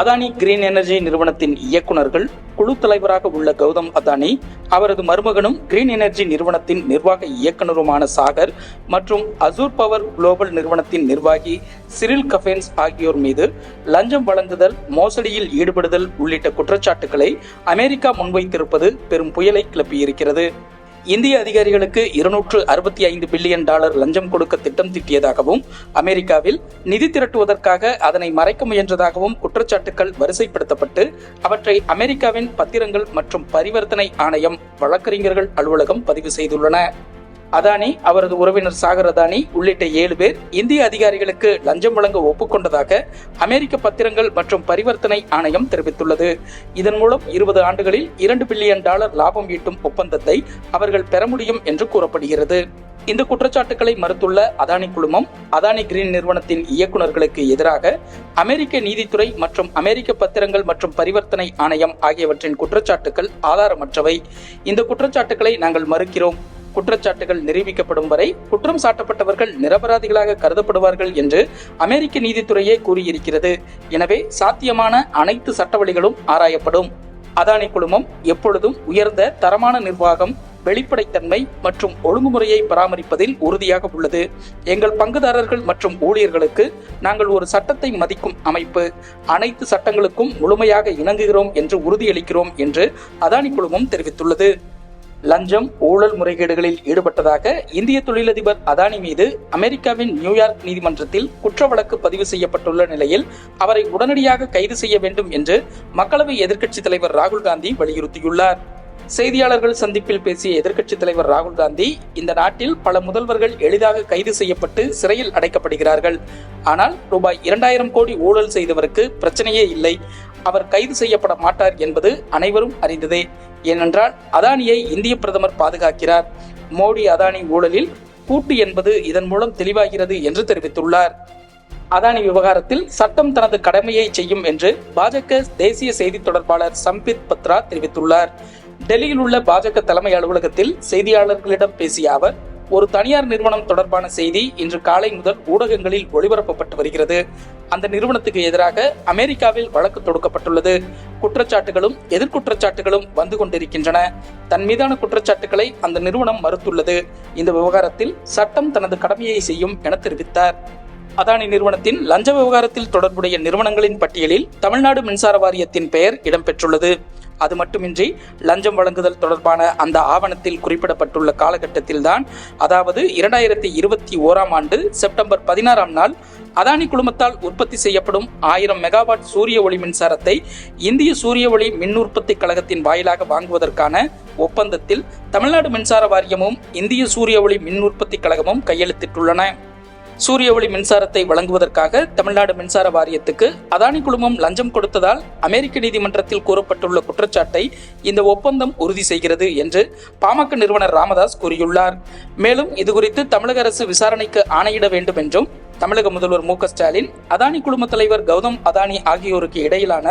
Adani green energy நிறுவனத்தின் இயக்குநர்கள் குழு தலைவராக உள்ள கௌதம் அதானி, அவரது மருமகனும் கிரீன் எனர்ஜி நிறுவனத்தின் நிர்வாக இயக்குநருமான சாகர் மற்றும் அசூர் பவர் குளோபல் நிறுவனத்தின் நிர்வாகி சிரில் கஃபென்ஸ் ஆகியோர் மீது லஞ்சம் வழங்குதல், மோசடியில் ஈடுபடுதல் உள்ளிட்ட குற்றச்சாட்டுகளை அமெரிக்கா முன்வைத்திருப்பது பெரும் புயலை கிளப்பியிருக்கிறது. இந்திய அதிகாரிகளுக்கு $265 பில்லியன் லஞ்சம் கொடுக்க திட்டம் தீட்டியதாகவும், அமெரிக்காவில் நிதி திரட்டுவதற்காக அதனை மறைக்க முயன்றதாகவும் குற்றச்சாட்டுகள் வரிசைப்படுத்தப்பட்டு அவற்றை அமெரிக்காவின் பத்திரங்கள் மற்றும் பரிவர்த்தனை ஆணையம் வழக்கறிஞர்கள் அலுவலகம் பதிவு செய்துள்ளன. அதானி, அவரது உறவினர் சாகர் அதானி உள்ளிட்ட 7 பேர் இந்திய அதிகாரிகளுக்கு லஞ்சம் வழங்க ஒப்புக்கொண்டதாக அமெரிக்க பத்திரங்கள் மற்றும் பரிவர்த்தனை ஆணையம் தெரிவித்துள்ளது. இதன் மூலம் 20 ஆண்டுகளில் $2 பில்லியன் லாபம் ஈட்டும் ஒப்பந்தத்தை அவர்கள் பெற முடியும் என்று கூறப்படுகிறது. இந்த குற்றச்சாட்டுகளை மறுத்துள்ள அதானி குழுமம், அதானி கிரீன் நிறுவனத்தின் இயக்குநர்களுக்கு எதிராக அமெரிக்க நீதித்துறை மற்றும் அமெரிக்க பத்திரங்கள் மற்றும் பரிவர்த்தனை ஆணையம் ஆகியவற்றின் குற்றச்சாட்டுகள் ஆதாரமற்றவை. இந்த குற்றச்சாட்டுகளை நாங்கள் மறுக்கிறோம். குற்றச்சாட்டுகள் நிரூபிக்கப்படும் வரை குற்றம் சாட்டப்பட்டவர்கள் நிரபராதிகளாக கருதப்படுவார்கள் என்று அமெரிக்க நீதித்துறையே கூறியிருக்கிறது. எனவே சாத்தியமான அனைத்து சட்ட வழிகளும் ஆராயப்படும். அதானி குழுமம் எப்பொழுதும் உயர்ந்த தரமான நிர்வாகம், வெளிப்படைத்தன்மை மற்றும் ஒழுங்குமுறையை பராமரிப்பதில் உறுதியாக உள்ளது. எங்கள் பங்குதாரர்கள் மற்றும் ஊழியர்களுக்கு நாங்கள் ஒரு சட்டத்தை மதிக்கும் அமைப்பு, அனைத்து சட்டங்களுக்கும் முழுமையாக இணங்குகிறோம் என்று உறுதியளிக்கிறோம் என்று அதானி குழுமம் தெரிவித்துள்ளது. லஞ்சம், ஊழல் முறைகேடுகளில் ஈடுபட்டதாக இந்திய தொழிலதிபர் அதானி மீது அமெரிக்காவின் நியூயார்க் நீதிமன்றத்தில் குற்ற வழக்கு பதிவு செய்யப்பட்டுள்ள நிலையில் அவரை உடனடியாக கைது செய்ய வேண்டும் என்று மக்களவை எதிர்க்கட்சித் தலைவர் ராகுல் காந்தி வலியுறுத்தியுள்ளார். செய்தியாளர்கள் சந்திப்பில் பேசிய எதிர்க்கட்சித் தலைவர் ராகுல் காந்தி, இந்த நாட்டில் பல முதல்வர்கள் எளிதாக கைது செய்யப்பட்டு சிறையில் அடைக்கப்படுகிறார்கள். ஆனால் ₹2000 கோடி ஊழல் செய்தவருக்கு பிரச்சனையே இல்லை. அவர் கைது செய்யப்பட மாட்டார் என்பது அனைவரும் அறிந்ததே. ஏனென்றால் அதானியை இந்திய பிரதமர் பாதுகாக்கிறார். மோடி அதானி ஊழலில் கூட்டு என்பது இதன் மூலம் தெளிவாகிறது என்று தெரிவித்துள்ளார். அதானி விவகாரத்தில் சட்டம் தனது கடமையை செய்யும் என்று பாஜக தேசிய செய்தி தொடர்பாளர் சம்பித் பத்ரா தெரிவித்துள்ளார். டெல்லியில் உள்ள பாஜக தலைமை அலுவலகத்தில் செய்தியாளர்களிடம் பேசிய அவர், ஒரு தனியார் நிறுவனம் தொடர்பான செய்தி இன்று காலை முதல் ஊடகங்களில் ஒளிபரப்பப்பட்டு வருகிறது. அந்த நிறுவனத்துக்கு எதிராக அமெரிக்காவில் வழக்கு தொடுக்கப்பட்டுள்ளது. குற்றச்சாட்டுகளும் எதிர்குற்றச்சாட்டுகளும் வந்து கொண்டிருக்கின்றன. தன் மீதான குற்றச்சாட்டுகளை அந்த நிறுவனம் மறுத்துள்ளது. இந்த விவகாரத்தில் சட்டம் தனது கடமையை செய்யும் என தெரிவித்தார். அதானி நிறுவனத்தின் லஞ்ச விவகாரத்தில் தொடர்புடைய நிறுவனங்களின் பட்டியலில் தமிழ்நாடு மின்சார வாரியத்தின் பெயர் இடம்பெற்றுள்ளது. அது மட்டுமின்றி லஞ்சம் வழங்குதல் தொடர்பான அந்த ஆவணத்தில் குறிப்பிடப்பட்டுள்ள காலகட்டத்தில்தான், அதாவது 2021 செப்டம்பர் 16 அதானி குழுமத்தால் உற்பத்தி செய்யப்படும் 1000 மெகாவாட் சூரிய ஒளி மின்சாரத்தை இந்திய சூரிய ஒளி மின் உற்பத்தி கழகத்தின் வாயிலாக வாங்குவதற்கான ஒப்பந்தத்தில் தமிழ்நாடு மின்சார வாரியமும் இந்திய சூரிய ஒளி மின் உற்பத்தி கழகமும் கையெழுத்திட்டுள்ளன. சூரிய ஒளி மின்சாரத்தை வழங்குவதற்காக தமிழ்நாடு மின்சார வாரியத்துக்கு அதானி குழுமம் லஞ்சம் கொடுத்ததால் அமெரிக்க நீதிமன்றத்தில் கூறப்பட்டுள்ள குற்றச்சாட்டை இந்த ஒப்பந்தம் உறுதி செய்கிறது என்று பாமக நிறுவனர் ராமதாஸ் கூறியுள்ளார். மேலும் இதுகுறித்து தமிழக அரசு விசாரணைக்கு ஆணையிட வேண்டும் என்றும், தமிழக முதல்வர் மு க ஸ்டாலின், அதானி குழும தலைவர் கௌதம் அதானி ஆகியோருக்கு இடையிலான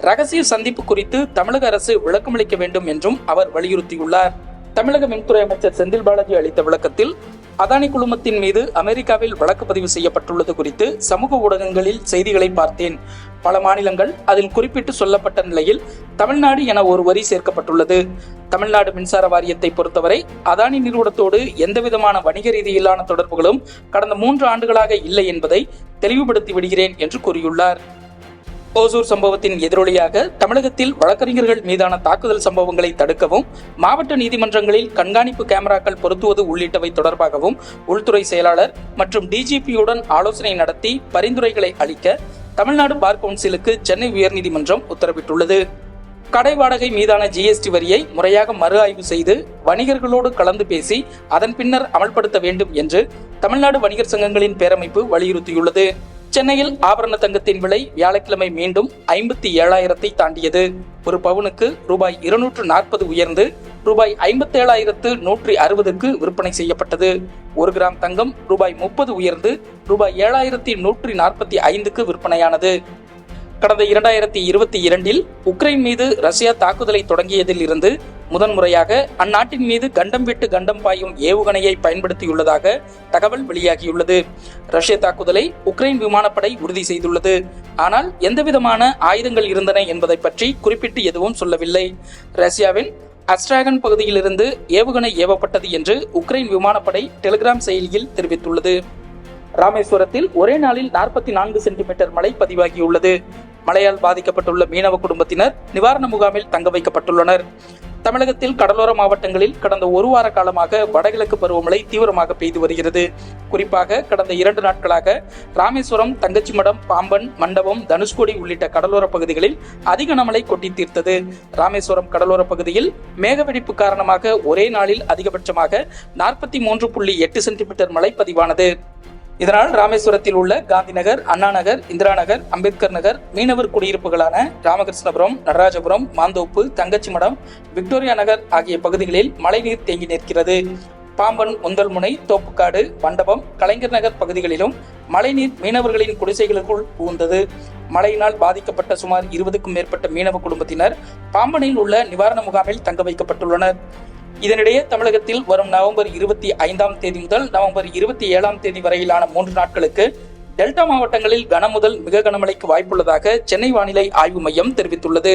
ரகசிய சந்திப்பு குறித்து தமிழக அரசு விளக்கமளிக்க வேண்டும் என்றும் அவர் வலியுறுத்தியுள்ளார். தமிழக மின்துறை அமைச்சர் செந்தில் பாலாஜி அளித்த விளக்கத்தில், அதானி குழுமத்தின் மீது அமெரிக்காவில் வழக்கு பதிவு செய்யப்பட்டுள்ளது குறித்து சமூக ஊடகங்களில் செய்திகளை பார்த்தேன். பல மாநிலங்கள் அதில் குறிப்பிட்டு சொல்லப்பட்ட நிலையில் தமிழ்நாடு என ஒரு வரி சேர்க்கப்பட்டுள்ளது. தமிழ்நாடு மின்சார வாரியத்தை பொறுத்தவரை அதானி நிறுவனத்தோடு எந்தவிதமான வணிக ரீதியிலான தொடர்புகளும் கடந்த 3 ஆண்டுகளாக இல்லை என்பதை தெளிவுபடுத்தி விடுகிறேன் என்று கூறியுள்ளார். ஓசூர் சம்பவத்தின் எதிரொலியாக தமிழகத்தில் வழக்கறிஞர்கள் மீதான தாக்குதல் சம்பவங்களை தடுக்கவும், மாவட்ட நீதிமன்றங்களில் கண்காணிப்பு கேமராக்கள் பொருத்துவது உள்ளிட்டவை தொடர்பாகவும் உள்துறை செயலாளர் மற்றும் டிஜிபியுடன் ஆலோசனை நடத்தி பரிந்துரைகளை அளிக்க தமிழ்நாடு பார் கவுன்சிலுக்கு சென்னை உயர்நீதிமன்றம் உத்தரவிட்டுள்ளது. கடை வாடகை மீதான GST வரியை முறையாக மறு ஆய்வு செய்து வணிகர்களோடு கலந்து பேசி அதன் பின்னர் அமல்படுத்த வேண்டும் என்று தமிழ்நாடு வணிகர் சங்கங்களின் பேரமைப்பு வலியுறுத்தியுள்ளது. சென்னையில் ஆபரண தங்கத்தின் விலை வியாழக்கிழமை மீண்டும் 57,000 தாண்டியது. ஒரு பவுனுக்கு ₹240 உயர்ந்து ₹57,160க்கு விற்பனை செய்யப்பட்டது. 1 கிராம் தங்கம் ₹30 உயர்ந்து ₹7,145க்கு விற்பனையானது. கடந்த 2022 உக்ரைன் மீது ரஷ்யா தாக்குதலை தொடங்கியதில் இருந்து முதன்முறையாக அந்நாட்டின் மீது கண்டம் விட்டு கண்டம் பாயும் ஏவுகணையை பயன்படுத்தியுள்ளதாக தகவல் வெளியாகியுள்ளது. ரஷ்ய தாக்குதலை உக்ரைன் விமானப்படை உறுதி செய்துள்ளது. ஆனால் எந்தவிதமான ஆயுதங்கள் இருந்தன என்பதை பற்றி குறிப்பிட்டு எதுவும் சொல்லவில்லை. ரஷ்யாவின் அஸ்ட்ராகன் பகுதியிலிருந்து ஏவுகணை ஏவப்பட்டது என்று உக்ரைன் விமானப்படை டெலிகிராம் செயலியில் தெரிவித்துள்ளது. ராமேஸ்வரத்தில் ஒரே நாளில் 44 சென்டிமீட்டர் மழை பதிவாகியுள்ளது. மழையால் பாதிக்கப்பட்டுள்ள மீனவ குடும்பத்தினர் நிவாரண முகாமில் தங்க வைக்கப்பட்டுள்ளனர். தமிழகத்தில் கடலோர மாவட்டங்களில் கடந்த ஒரு வார காலமாக வடகிழக்கு பருவமழை தீவிரமாக பெய்து வருகிறது. குறிப்பாக கடந்த 2 நாட்களாக ராமேஸ்வரம், தங்கச்சிமடம், பாம்பன், மண்டபம், தனுஷ்கோடி உள்ளிட்ட கடலோர பகுதிகளில் அதிக கனமழை கொட்டி தீர்த்தது. ராமேஸ்வரம் கடலோர பகுதியில் மேகவெடிப்பு காரணமாக ஒரே நாளில் அதிகபட்சமாக 43.8 சென்டிமீட்டர் மழை பதிவானது. இதனால் ராமேஸ்வரத்தில் உள்ள காந்தி நகர், அண்ணா நகர், இந்திரா நகர், அம்பேத்கர் நகர், மீனவர் குடியிருப்புகளான ராமகிருஷ்ணபுரம், நடராஜபுரம், மாந்தோப்பு, தங்கச்சிமடம், விக்டோரியா நகர் ஆகிய பகுதிகளில் மழைநீர் தேங்கி நிற்கிறது. பாம்பன், முந்தல்முனை, தோப்புக்காடு, மண்டபம், கலைஞர் நகர் பகுதிகளிலும் மழைநீர் மீனவர்களின் குடிசைகளுக்குள் புகுந்தது. மழையினால் பாதிக்கப்பட்ட சுமார் 20க்கும் மேற்பட்ட மீனவ குடும்பத்தினர் பாம்பனில் உள்ள நிவாரண முகாமில் தங்க வைக்கப்பட்டுள்ளனர். இதனிடையே தமிழகத்தில் வரும் நவம்பர் 25ஆம் தேதி முதல் நவம்பர் 27ஆம் தேதி வரையிலான 3 நாட்களுக்கு டெல்டா மாவட்டங்களில் கனமுதல் மிக கனமழைக்கு வாய்ப்புள்ளதாக சென்னை வானிலை ஆய்வு மையம் தெரிவித்துள்ளது.